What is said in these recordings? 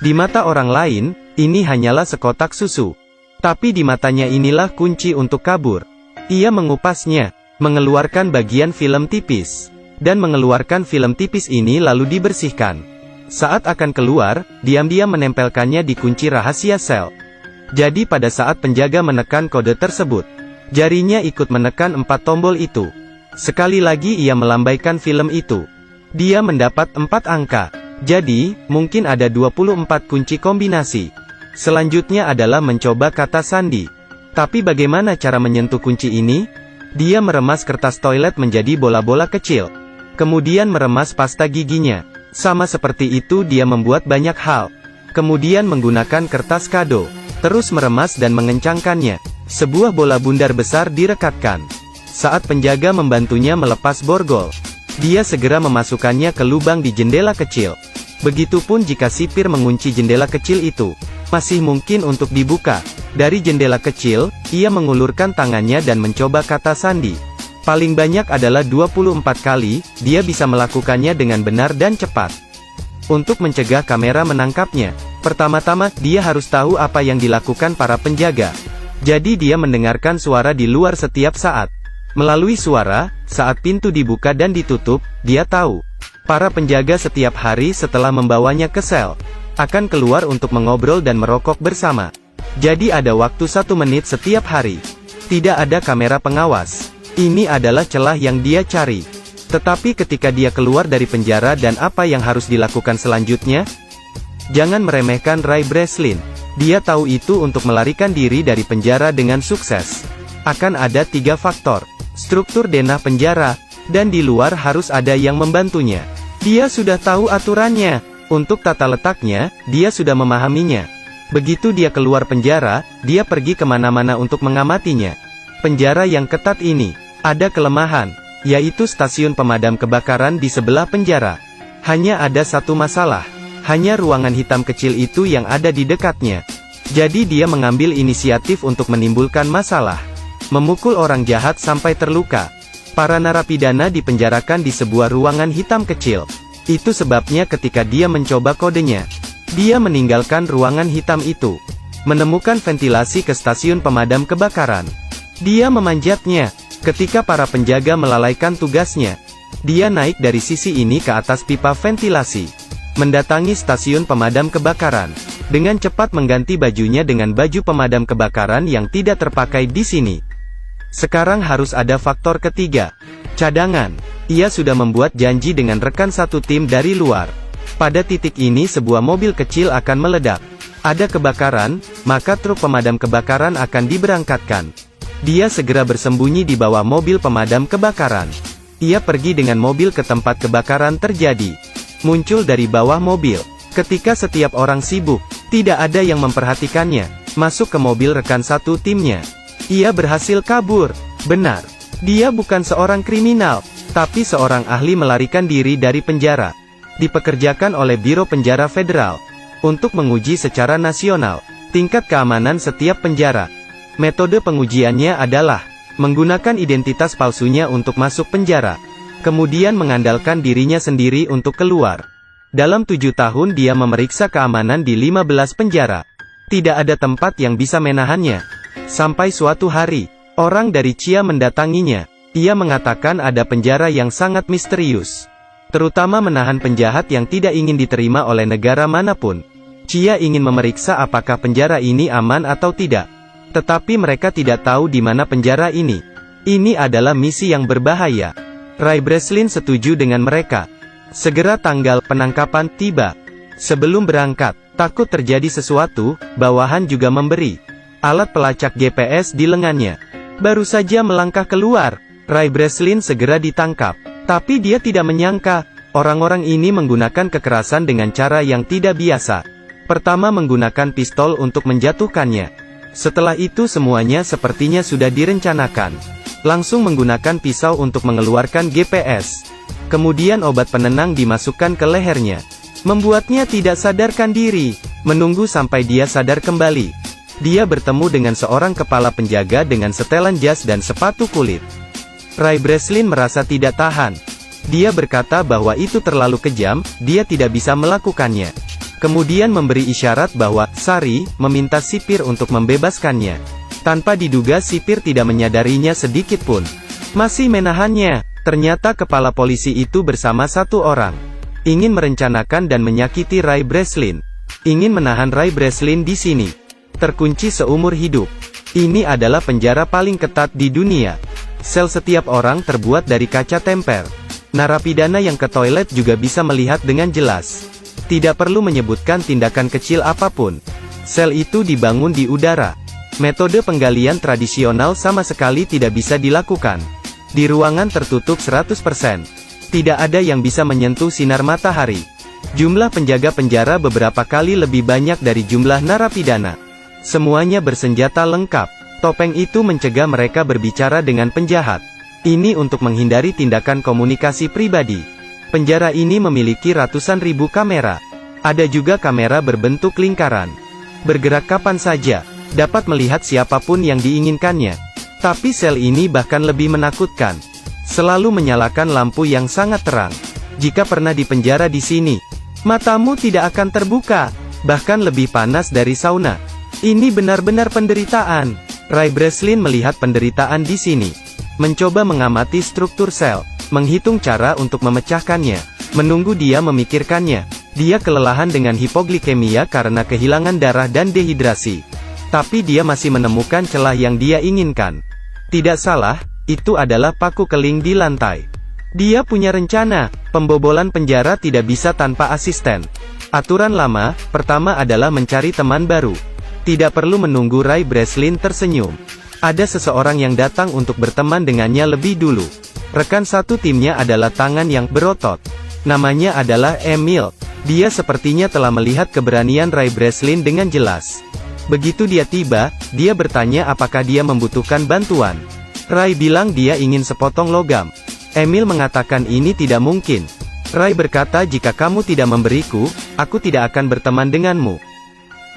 Di mata orang lain, ini hanyalah sekotak susu. Tapi di matanya inilah kunci untuk kabur. Ia mengupasnya, mengeluarkan bagian film tipis, dan mengeluarkan film tipis ini lalu dibersihkan. Saat akan keluar, diam-diam menempelkannya di kunci rahasia sel. Jadi pada saat penjaga menekan kode tersebut, jarinya ikut menekan 4 tombol itu. Sekali lagi ia melambaikan film itu. Dia mendapat 4 angka. Jadi, mungkin ada 24 kunci kombinasi. Selanjutnya adalah mencoba kata sandi. Tapi bagaimana cara menyentuh kunci ini? Dia meremas kertas toilet menjadi bola-bola kecil. Kemudian meremas pasta giginya. Sama seperti itu dia membuat banyak hal. Kemudian menggunakan kertas kado. Terus meremas dan mengencangkannya. Sebuah bola bundar besar direkatkan. Saat penjaga membantunya melepas borgol, dia segera memasukkannya ke lubang di jendela kecil. Begitupun jika sipir mengunci jendela kecil itu, masih mungkin untuk dibuka. Dari jendela kecil, ia mengulurkan tangannya dan mencoba kata sandi. Paling banyak adalah 24 kali, dia bisa melakukannya dengan benar dan cepat. Untuk mencegah kamera menangkapnya, pertama-tama, dia harus tahu apa yang dilakukan para penjaga. Jadi dia mendengarkan suara di luar setiap saat. Melalui suara, saat pintu dibuka dan ditutup, dia tahu. Para penjaga setiap hari setelah membawanya ke sel, akan keluar untuk mengobrol dan merokok bersama. Jadi ada waktu 1 menit setiap hari. Tidak ada kamera pengawas. Ini adalah celah yang dia cari. Tetapi ketika dia keluar dari penjara dan apa yang harus dilakukan selanjutnya? Jangan meremehkan Ray Breslin. Dia tahu itu untuk melarikan diri dari penjara dengan sukses. Akan ada 3 faktor. Struktur denah penjara, dan di luar harus ada yang membantunya. Dia sudah tahu aturannya. Untuk tata letaknya, dia sudah memahaminya. Begitu dia keluar penjara, dia pergi kemana-mana untuk mengamatinya. Penjara yang ketat ini, ada kelemahan, yaitu stasiun pemadam kebakaran di sebelah penjara. Hanya ada satu masalah, hanya ruangan hitam kecil itu yang ada di dekatnya. Jadi dia mengambil inisiatif untuk menimbulkan masalah. Memukul orang jahat sampai terluka. Para narapidana dipenjarakan di sebuah ruangan hitam kecil. Itu sebabnya ketika dia mencoba kodenya, dia meninggalkan ruangan hitam itu. Menemukan ventilasi ke stasiun pemadam kebakaran. Dia memanjatnya. Ketika para penjaga melalaikan tugasnya, dia naik dari sisi ini ke atas pipa ventilasi. Mendatangi stasiun pemadam kebakaran. Dengan cepat mengganti bajunya dengan baju pemadam kebakaran yang tidak terpakai di sini. Sekarang harus ada faktor ketiga. Cadangan. Ia sudah membuat janji dengan rekan satu tim dari luar. Pada titik ini sebuah mobil kecil akan meledak. Ada kebakaran, maka truk pemadam kebakaran akan diberangkatkan. Dia segera bersembunyi di bawah mobil pemadam kebakaran. Ia pergi dengan mobil ke tempat kebakaran terjadi. Muncul dari bawah mobil. Ketika setiap orang sibuk, tidak ada yang memperhatikannya. Masuk ke mobil rekan satu timnya. Ia berhasil kabur. Benar. Dia bukan seorang kriminal, tapi seorang ahli melarikan diri dari penjara. Dipekerjakan oleh Biro Penjara Federal untuk menguji secara nasional tingkat keamanan setiap penjara. Metode pengujiannya adalah menggunakan identitas palsunya untuk masuk penjara, kemudian mengandalkan dirinya sendiri untuk keluar. Dalam 7 tahun dia memeriksa keamanan di 15 penjara. Tidak ada tempat yang bisa menahannya. Sampai suatu hari, orang dari Chia mendatanginya. Ia mengatakan ada penjara yang sangat misterius, terutama menahan penjahat yang tidak ingin diterima oleh negara manapun. Chia ingin memeriksa apakah penjara ini aman atau tidak. Tetapi mereka tidak tahu di mana penjara ini. Ini adalah misi yang berbahaya. Ray Breslin setuju dengan mereka. Segera tanggal penangkapan tiba. Sebelum berangkat, takut terjadi sesuatu, bawahan juga memberi alat pelacak GPS di lengannya. Baru saja melangkah keluar, Ray Breslin segera ditangkap. Tapi dia tidak menyangka, orang-orang ini menggunakan kekerasan dengan cara yang tidak biasa. Pertama menggunakan pistol untuk menjatuhkannya. Setelah itu semuanya sepertinya sudah direncanakan. Langsung menggunakan pisau untuk mengeluarkan GPS. Kemudian obat penenang dimasukkan ke lehernya. Membuatnya tidak sadarkan diri. Menunggu sampai dia sadar kembali. Dia bertemu dengan seorang kepala penjaga dengan setelan jas dan sepatu kulit. Ray Breslin merasa tidak tahan. Dia berkata bahwa itu terlalu kejam, dia tidak bisa melakukannya. Kemudian memberi isyarat bahwa Sari meminta sipir untuk membebaskannya. Tanpa diduga sipir tidak menyadarinya sedikit pun. Masih menahannya. Ternyata kepala polisi itu bersama satu orang. Ingin merencanakan dan menyakiti Ray Breslin. Ingin menahan Ray Breslin di sini. Terkunci seumur hidup. Ini adalah penjara paling ketat di dunia. Sel setiap orang terbuat dari kaca temper. Narapidana yang ke toilet juga bisa melihat dengan jelas. Tidak perlu menyebutkan tindakan kecil apapun. Sel itu dibangun di udara. Metode penggalian tradisional sama sekali tidak bisa dilakukan. Di ruangan tertutup 100%. Tidak ada yang bisa menyentuh sinar matahari. Jumlah penjaga penjara beberapa kali lebih banyak dari jumlah narapidana. Semuanya bersenjata lengkap. Topeng itu mencegah mereka berbicara dengan penjahat. Ini untuk menghindari tindakan komunikasi pribadi. Penjara ini memiliki ratusan ribu kamera. Ada juga kamera berbentuk lingkaran. Bergerak kapan saja, dapat melihat siapapun yang diinginkannya. Tapi sel ini bahkan lebih menakutkan. Selalu menyalakan lampu yang sangat terang. Jika pernah dipenjara di sini, matamu tidak akan terbuka. Bahkan lebih panas dari sauna. Ini benar-benar penderitaan. Ray Breslin melihat penderitaan di sini. Mencoba mengamati struktur sel. Menghitung cara untuk memecahkannya. Menunggu dia memikirkannya. Dia kelelahan dengan hipoglikemia karena kehilangan darah dan dehidrasi. Tapi dia masih menemukan celah yang dia inginkan. Tidak salah, itu adalah paku keling di lantai. Dia punya rencana. Pembobolan penjara tidak bisa tanpa asisten. Aturan lama, pertama adalah mencari teman baru. Tidak perlu menunggu Ray Breslin tersenyum. Ada seseorang yang datang untuk berteman dengannya lebih dulu. Rekan satu timnya adalah tangan yang berotot. Namanya adalah Emil. Dia sepertinya telah melihat keberanian Ray Breslin dengan jelas. Begitu dia tiba, dia bertanya apakah dia membutuhkan bantuan. Ray bilang dia ingin sepotong logam. Emil mengatakan ini tidak mungkin. Ray berkata jika kamu tidak memberiku, aku tidak akan berteman denganmu.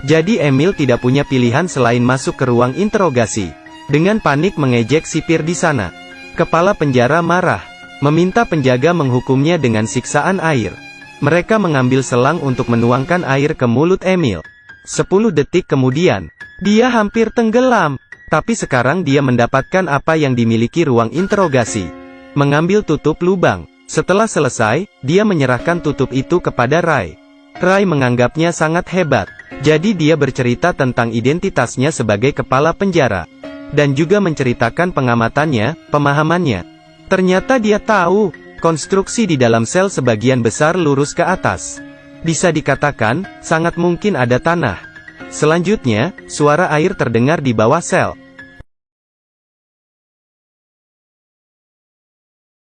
Jadi Emil tidak punya pilihan selain masuk ke ruang interogasi. Dengan panik mengejek sipir di sana. Kepala penjara marah, meminta penjaga menghukumnya dengan siksaan air. Mereka mengambil selang untuk menuangkan air ke mulut Emil. 10 detik kemudian, dia hampir tenggelam. Tapi sekarang dia mendapatkan apa yang dimiliki ruang interogasi. Mengambil tutup lubang. Setelah selesai, dia menyerahkan tutup itu kepada Ray. Ray menganggapnya sangat hebat. Jadi dia bercerita tentang identitasnya sebagai kepala penjara. Dan juga menceritakan pengamatannya, pemahamannya. Ternyata dia tahu, konstruksi di dalam sel sebagian besar lurus ke atas. Bisa dikatakan, sangat mungkin ada tanah. Selanjutnya, suara air terdengar di bawah sel.